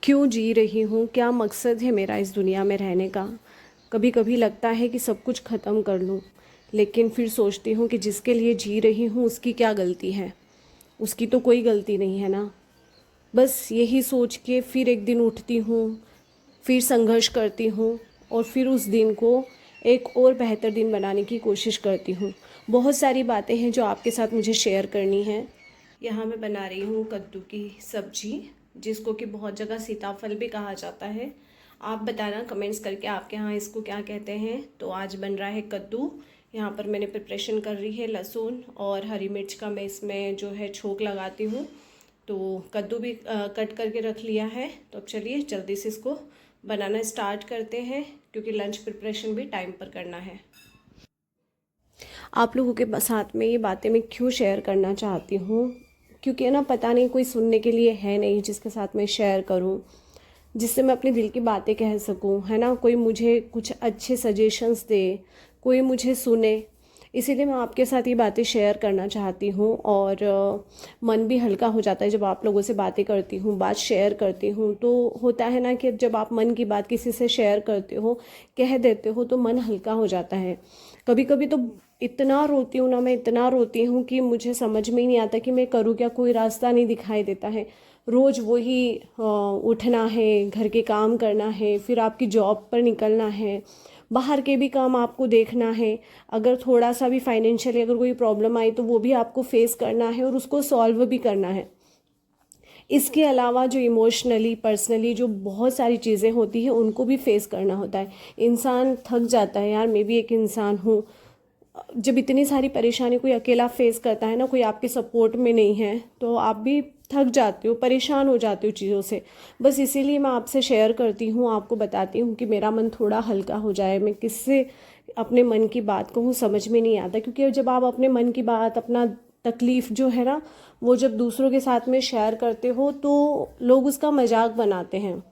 क्यों जी रही हूँ, क्या मकसद है मेरा इस दुनिया में रहने का। कभी कभी लगता है कि सब कुछ ख़त्म कर लूँ, लेकिन फिर सोचती हूँ कि जिसके लिए जी रही हूँ उसकी क्या गलती है। उसकी तो कोई गलती नहीं है ना। बस यही सोच के फिर एक दिन उठती हूँ, फिर संघर्ष करती हूँ और फिर उस दिन को एक और बेहतर दिन बनाने की कोशिश करती हूँ। बहुत सारी बातें हैं जो आपके साथ मुझे शेयर करनी है। यहाँ मैं बना रही हूँ कद्दू की सब्जी, जिसको कि बहुत जगह सीताफल भी कहा जाता है। आप बताना कमेंट्स करके आपके यहाँ इसको क्या कहते हैं। तो आज बन रहा है कद्दू। यहाँ पर मैंने प्रिपरेशन कर रही है लहसुन और हरी मिर्च का, मैं इसमें जो है छोंक लगाती हूँ। तो कद्दू भी कट करके रख लिया है। तो अब चलिए जल्दी से इसको बनाना स्टार्ट करते हैं, क्योंकि लंच प्रिपरेशन भी टाइम पर करना है। आप लोगों के साथ में ये बातें मैं क्यों शेयर करना चाहती हूँ, क्योंकि ना पता नहीं कोई सुनने के लिए है नहीं जिसके साथ मैं शेयर करूँ, जिससे मैं अपने दिल की बातें कह सकूँ, है ना। कोई मुझे कुछ अच्छे सजेशंस दे, कोई मुझे सुने। इसीलिए मैं आपके साथ ये बातें शेयर करना चाहती हूँ। और मन भी हल्का हो जाता है जब आप लोगों से बातें करती हूँ, बात शेयर करती हूँ। तो होता है ना कि जब आप मन की बात किसी से शेयर करते हो, कह देते हो, तो मन हल्का हो जाता है। कभी कभी तो इतना रोती हूँ ना, मैं इतना रोती हूँ कि मुझे समझ में ही नहीं आता कि मैं करूँ क्या। कोई रास्ता नहीं दिखाई देता है। रोज़ वही उठना है, घर के काम करना है, फिर आपकी जॉब पर निकलना है, बाहर के भी काम आपको देखना है। अगर थोड़ा सा भी फाइनेंशियली अगर कोई प्रॉब्लम आई तो वो भी आपको फेस करना है और उसको सॉल्व भी करना है। इसके अलावा जो इमोशनली पर्सनली जो बहुत सारी चीज़ें होती हैं उनको भी फेस करना होता है। इंसान थक जाता है यार, मैं भी एक इंसान हूँ। जब इतनी सारी परेशानी कोई अकेला फेस करता है ना, कोई आपके सपोर्ट में नहीं है, तो आप भी थक जाते हो, परेशान हो जाते हो चीज़ों से। बस इसीलिए मैं आपसे शेयर करती हूँ, आपको बताती हूँ कि मेरा मन थोड़ा हल्का हो जाए। मैं किससे अपने मन की बात कहूँ समझ में नहीं आता, क्योंकि जब आप अपने मन की बात, अपना तकलीफ़ जो है ना, वो जब दूसरों के साथ में शेयर करते हो तो लोग उसका मजाक बनाते हैं।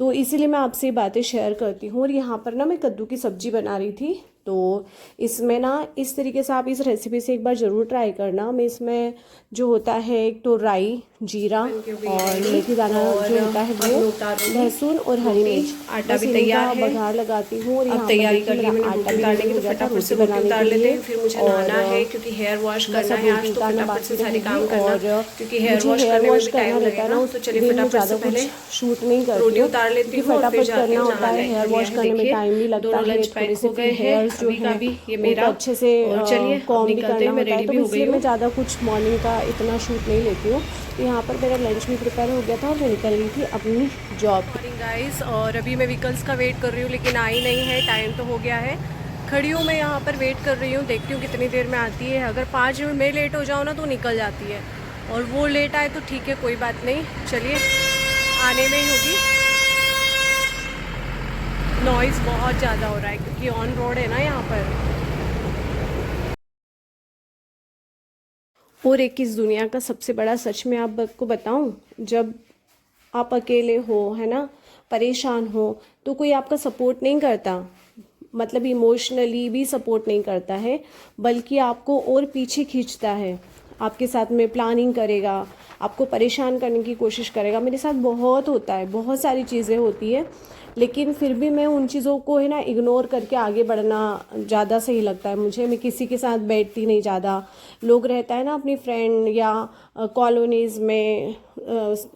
तो इसीलिए मैं आपसे ये बातें शेयर करती हूँ। और यहाँ पर ना मैं कद्दू की सब्ज़ी बना रही थी। तो इसमें ना इस तरीके से आप इस रेसिपी से एक बार ज़रूर ट्राई करना। मैं इसमें जो होता है, एक तो राई, जीरा और मेथी दाना जो होता है वो, लहसुन और हरी मिर्च, आटा बस भी इन्हीं तैयार का है। बघार लगाती हूँ। और अब यहाँ पर तैयारी कर देखिए ली मेरा मैंने आटा रोटी भी उतारने रेडी की, हो तो गया था फटाफट से रोटी रोटी बनाने उतार के लेते लिए। हैं। फिर मुझे और नहाना है, क्योंकि हेयर वॉश बस करना अब है रोटी आज, तो उतारना फटाफट से बाकी सारे रहेगी। काम करना, और क्योंकि हेयर मुझे वॉश हेयर करने में वॉश भी करना टाइम रहता है ना, लगेगा। उस तो चलिए दिन मैं फटाफट से ज़्यादा पहले कुछ शूट नहीं करती रोटी हूँ, उतार लेती क्योंकि हूँ और फिर फटाफट जाती करना हूँ होता है। नहाने। हेयर और यहाँ वॉश है करने में देखिए, टाइम भी लगता दोनों है, लंच थोड़े पैक से हो फिर गए हैं। हेयर्स जो अभी का हैं भी ये उनको मेरा। अच्छे से और चलिए अब कॉम भी निकलते करना हैं, मैं होता है। रेडी तो भी हो गई इसलिए मैं हूँ। ज़्यादा कुछ मॉर्निंग का इतना शूट नहीं लेती हूँ। तो यहाँ पर मेरा लंच भी प्रिपेयर हो गया था और मैं निकल रही थी अपनी जॉब के। मॉर्निंग गाइस, और अभी मैं व्हीकल्स का वेट कर रही हूँ, लेकिन आई नहीं है। टाइम तो हो गया है। खड़ी हूँ मैं यहाँ पर, वेट कर रही हूँ, देखती हूँ कितनी देर में आती है। अगर 5 मिनट में लेट हो जाऊँ ना तो निकल जाती है, और वो लेट आए तो ठीक है, कोई बात नहीं। चलिए, आने में ही होगी। नॉइज़ बहुत ज़्यादा हो रहा है क्योंकि ऑन रोड है ना यहाँ पर। और एक इस दुनिया का सबसे बड़ा सच मैं आपको बताऊं, जब आप अकेले हो, है ना, परेशान हो, तो कोई आपका सपोर्ट नहीं करता। मतलब इमोशनली भी सपोर्ट नहीं करता है, बल्कि आपको और पीछे खींचता है। आपके साथ में प्लानिंग करेगा, आपको परेशान करने की कोशिश करेगा। मेरे साथ बहुत होता है, बहुत सारी चीज़ें होती है, लेकिन फिर भी मैं उन चीज़ों को है ना इग्नोर करके आगे बढ़ना ज़्यादा सही लगता है मुझे। मैं किसी के साथ बैठती नहीं ज़्यादा। लोग रहता है ना अपनी फ्रेंड या कॉलोनीज़ में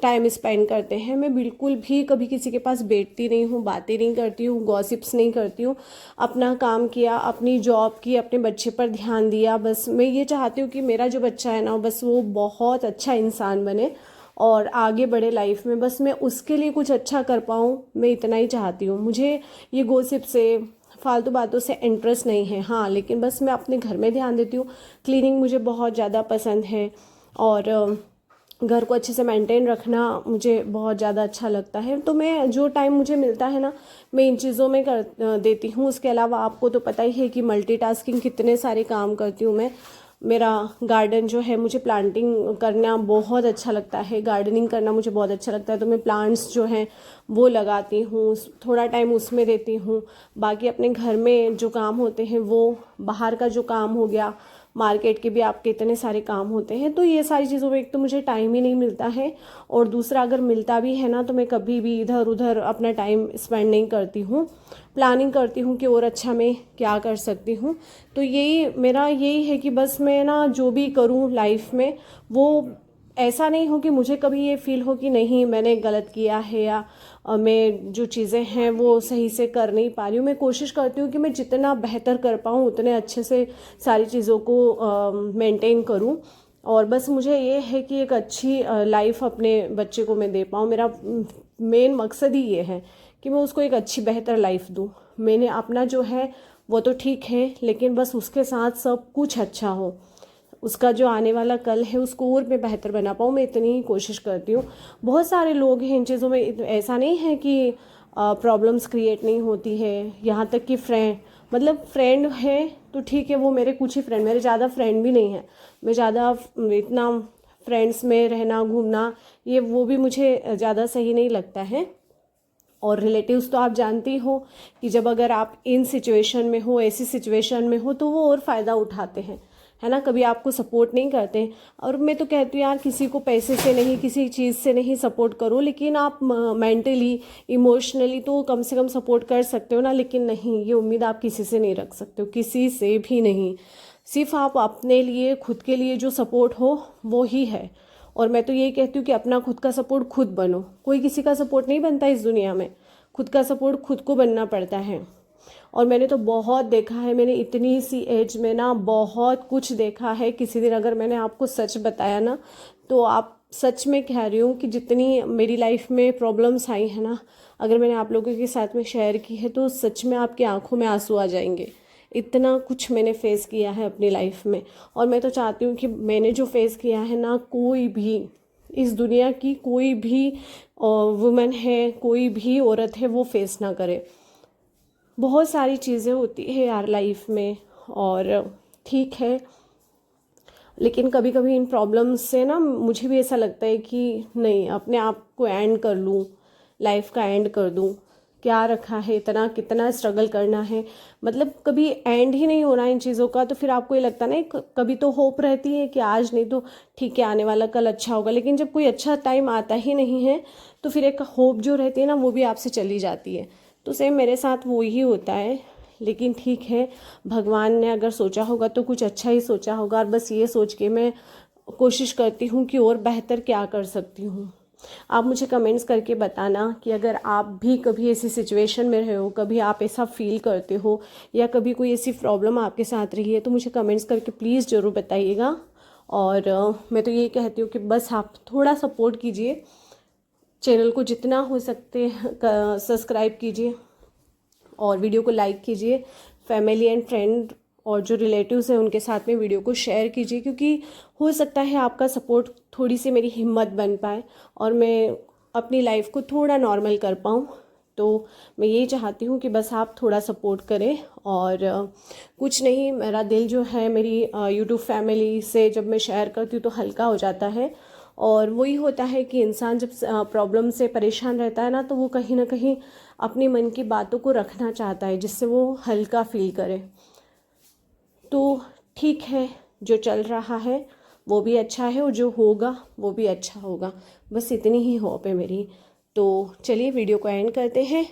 टाइम स्पेंड करते हैं, मैं बिल्कुल भी कभी किसी के पास बैठती नहीं हूँ, बातें नहीं करती हूँ, गॉसिप्स नहीं करती हूँ। अपना काम किया, अपनी जॉब की, अपने बच्चे पर ध्यान दिया। बस मैं ये चाहती हूँ कि मेरा जो बच्चा है ना, बस वो बहुत अच्छा इंसान बने और आगे बढ़े लाइफ में। बस मैं उसके लिए कुछ अच्छा कर पाऊँ, मैं इतना ही चाहती हूँ। मुझे ये गॉसिप से, फालतू बातों से इंटरेस्ट नहीं है। हाँ, लेकिन बस मैं अपने घर में ध्यान देती हूँ। क्लीनिंग मुझे बहुत ज़्यादा पसंद है, और घर को अच्छे से मेंटेन रखना मुझे बहुत ज़्यादा अच्छा लगता है। तो मैं जो टाइम मुझे मिलता है ना, मैं इन चीज़ों में कर देती हूँ। उसके अलावा आपको तो पता ही है कि मल्टीटास्किंग कितने सारे काम करती हूँ मैं। मेरा गार्डन जो है, मुझे प्लांटिंग करना बहुत अच्छा लगता है, गार्डनिंग करना मुझे बहुत अच्छा लगता है। तो मैं प्लांट्स जो हैं वो लगाती हूँ, थोड़ा टाइम उसमें देती हूँ। बाकी अपने घर में जो काम होते हैं वो, बाहर का जो काम हो गया मार्केट के भी आपके इतने सारे काम होते हैं, तो ये सारी चीज़ों में एक तो मुझे टाइम ही नहीं मिलता है, और दूसरा अगर मिलता भी है ना तो मैं कभी भी इधर उधर अपना टाइम स्पेंड नहीं करती हूँ, प्लानिंग करती हूँ कि और अच्छा मैं क्या कर सकती हूँ। तो यही है कि बस मैं ना जो भी करूँ लाइफ में वो ऐसा नहीं हो कि मुझे कभी ये फील हो कि नहीं मैंने गलत किया है, या मैं जो चीज़ें हैं वो सही से कर नहीं पा रही हूँ। मैं कोशिश करती हूँ कि मैं जितना बेहतर कर पाऊँ उतने अच्छे से सारी चीज़ों को मेंटेन करूँ, और बस मुझे ये है कि एक अच्छी लाइफ अपने बच्चे को मैं दे पाऊँ। मेरा मेन मकसद ही ये है कि मैं उसको एक अच्छी बेहतर लाइफ दूँ। मैंने अपना जो है वो तो ठीक है, लेकिन बस उसके साथ सब कुछ अच्छा हो, उसका जो आने वाला कल है उसको और मैं बेहतर बना पाऊँ, मैं इतनी ही कोशिश करती हूँ। बहुत सारे लोग हैं इन चीज़ों में, ऐसा नहीं है कि प्रॉब्लम्स क्रिएट नहीं होती है, यहाँ तक कि फ्रेंड है तो ठीक है, वो मेरे कुछ ही फ्रेंड, मेरे ज़्यादा फ्रेंड भी नहीं है, मैं ज़्यादा इतना फ्रेंड्स में रहना घूमना ये वो भी मुझे ज़्यादा सही नहीं लगता है। और रिलेटिव्स तो आप जानती हो कि जब अगर आप इन सिचुएशन में हो, ऐसी सिचुएशन में हो, तो वो और फ़ायदा उठाते हैं, है ना, कभी आपको सपोर्ट नहीं करते। और मैं तो कहती हूँ यार, किसी को पैसे से नहीं, किसी चीज़ से नहीं सपोर्ट करो, लेकिन आप मेंटली इमोशनली तो कम से कम सपोर्ट कर सकते हो ना। लेकिन नहीं, ये उम्मीद आप किसी से नहीं रख सकते हो, किसी से भी नहीं। सिर्फ आप अपने लिए, खुद के लिए जो सपोर्ट हो वो ही है। और मैं तो यही कहती हूँ कि अपना खुद का सपोर्ट खुद बनो, कोई किसी का सपोर्ट नहीं बनता इस दुनिया में, खुद का सपोर्ट खुद को बनना पड़ता है। और मैंने तो बहुत देखा है, मैंने इतनी सी एज में ना बहुत कुछ देखा है। किसी दिन अगर मैंने आपको सच बताया ना तो आप सच में कह रही हूँ कि जितनी मेरी लाइफ में प्रॉब्लम्स आई है ना, अगर मैंने आप लोगों के साथ में शेयर की है तो सच में आपकी आंखों में आंसू आ जाएंगे। इतना कुछ मैंने फेस किया है अपनी लाइफ में, और मैं तो चाहती हूँ कि मैंने जो फेस किया है ना, कोई भी इस दुनिया की कोई भी वुमेन है, कोई भी औरत है, वो फेस ना करे। बहुत सारी चीज़ें होती है यार लाइफ में, और ठीक है, लेकिन कभी कभी इन प्रॉब्लम्स से ना मुझे भी ऐसा लगता है कि नहीं, अपने आप को एंड कर लूँ, लाइफ का एंड कर दूँ। क्या रखा है, इतना कितना स्ट्रगल करना है, मतलब कभी एंड ही नहीं होना इन चीज़ों का। तो फिर आपको ये लगता ना, कभी तो होप रहती है कि आज नहीं तो ठीक है, आने वाला कल अच्छा होगा, लेकिन जब कोई अच्छा टाइम आता ही नहीं है तो फिर एक होप जो रहती है ना वो भी आपसे चली जाती है। तो सेम मेरे साथ वो ही होता है। लेकिन ठीक है, भगवान ने अगर सोचा होगा तो कुछ अच्छा ही सोचा होगा, और बस ये सोच के मैं कोशिश करती हूँ कि और बेहतर क्या कर सकती हूँ। आप मुझे कमेंट्स करके बताना कि अगर आप भी कभी ऐसी सिचुएशन में रहे हो, कभी आप ऐसा फील करते हो, या कभी कोई ऐसी प्रॉब्लम आपके साथ रही है, तो मुझे कमेंट्स करके प्लीज़ ज़रूर बताइएगा। और मैं तो ये कहती हूँ कि बस आप थोड़ा सपोर्ट कीजिए, चैनल को जितना हो सकते सब्सक्राइब कीजिए, और वीडियो को लाइक कीजिए, फैमिली एंड फ्रेंड और जो रिलेटिव्स हैं उनके साथ में वीडियो को शेयर कीजिए, क्योंकि हो सकता है आपका सपोर्ट थोड़ी सी मेरी हिम्मत बन पाए और मैं अपनी लाइफ को थोड़ा नॉर्मल कर पाऊँ। तो मैं यही चाहती हूँ कि बस आप थोड़ा सपोर्ट करें। और कुछ नहीं, मेरा दिल जो है मेरी यूट्यूब फैमिली से जब मैं शेयर करती हूँ तो हल्का हो जाता है। और वही होता है कि इंसान जब प्रॉब्लम से परेशान रहता है ना, तो वो कहीं ना कहीं अपने मन की बातों को रखना चाहता है जिससे वो हल्का फील करे। तो ठीक है, जो चल रहा है वो भी अच्छा है, और जो होगा वो भी अच्छा होगा, बस इतनी ही होप है मेरी। तो चलिए वीडियो को एंड करते हैं।